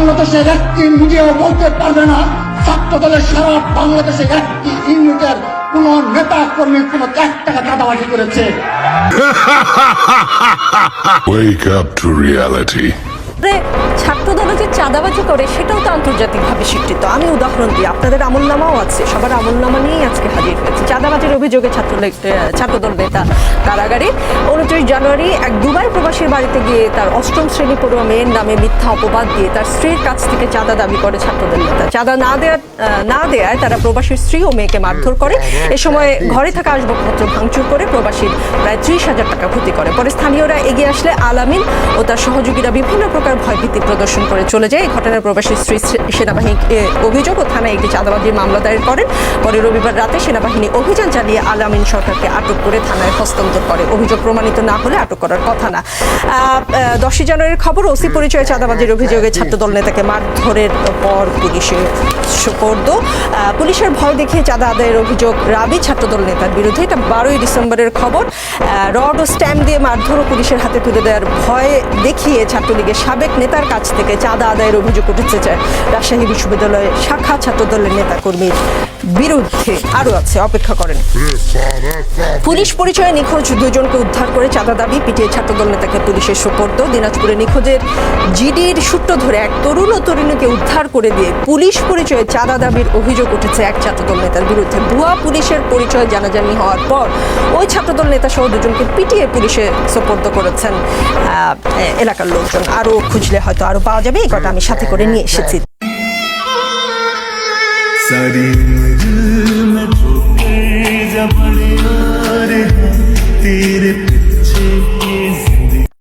বাংলাদেশের একটি মিডিয়াও বলতে পারবে না ছাত্র দলের সারা বাংলাদেশের একটি ইউনিটের কোন নেতা কর্মী কোন 1 টাকা চাঁদাবাজি করেছে। Wake up to reality. ছাত্র দল যে চাঁদাবাজি করে সেটাও তো আন্তর্জাতিকভাবে স্বীকৃত। আমি উদাহরণ দিই, আপনাদের আমলনামাও আছে, সবার আমলনামা নিয়েই আজকে হাজির হয়েছে। চাঁদাবাজির অভিযোগে ছাত্রদল নেতা কারাগারে। 29 জানুয়ারি এক দুবাই প্রবাসীর বাড়িতে গিয়ে তার 8ম শ্রেণী পড়ুয়া মেয়ের নামে মিথ্যা অপবাদ দিয়ে তার স্ত্রীর কাছ থেকে চাঁদা দাবি করে ছাত্রদল নেতা। চাঁদা না দেয়ায় তারা প্রবাসীর স্ত্রী ও মেয়েকে মারধর করে। এ সময় ঘরে থাকা আসবাবপত্র ভাঙচুর করে প্রবাসীর প্রায় 30,000 টাকা ক্ষতি করে। পরে স্থানীয়রা এগিয়ে আসলে আলামিন ও তার সহযোগীরা বিভিন্ন প্রকার ভয়ভীতি প্রদর্শন করে চলে যায়। এই ঘটনার প্রবাসীর স্ত্রী সেনাবাহিনীকে অভিযোগ ও থানায় একটি চাঁদাবাজির মামলা দায়ের করেন। পরে রবিবার রাতে সেনাবাহিনী অভিযান চালিয়ে আলামিন সরকারকে আটক করে থানায় হস্তান্তর করে। অভিযোগ প্রমাণিত না হলে আটক করার কথা না। 10 জানুয়ারির খবর, ওসি পরিচয়ে চাঁদাবাজির অভিযোগে ছাত্রদল নেতাকে মারধরের পর পুলিশে সোপর্দ। পুলিশের ভয় দেখিয়ে চাঁদা আদায়ের অভিযোগ রাবি ছাত্রদল নেতার বিরুদ্ধে। এটা 12 ডিসেম্বরের খবর। রড ও স্ট্যাম্প দিয়ে মারধর ও পুলিশের হাতে তুলে দেওয়ার ভয় দেখিয়ে ছাত্রলীগের সাবেক নেতার কাছ থেকে চাঁদা আদায়ের অভিযোগ উঠেছে রাজশাহী বিশ্ববিদ্যালয়ের শাখা ছাত্রদলের নেতাকর্মীর বিরুদ্ধে। আরও আছে, অপেক্ষা করেন। পুলিশ পরিচয়ে নিখোঁজ 2 জনকে উদ্ধার করে চাঁদা দাবি, পিটিয়ে ছাত্রদল নেতাকে পুলিশের সোপর্দ। দিনাজপুরে নিখোঁজের জিডির সূত্র ধরে এক তরুণ ও তরুণীকে উদ্ধার করে দিয়ে পুলিশ পরিচয়ে চাঁদা দাবির অভিযোগ উঠেছে এক ছাত্রদল নেতার বিরুদ্ধে। ভুয়া পুলিশের পরিচয় জানাজানি হওয়ার পর ওই ছাত্রদল নেতা সহ 2 জনকে পিটিয়ে পুলিশে সোপর্দ করেছেন এলাকার লোকজন। আরও খুঁজলে হয়তো আরও পাওয়া যাবে, এই কথা আমি সাথে করে নিয়ে এসেছি। सारी मंजिल में ठोकर जब पड़े और तेरे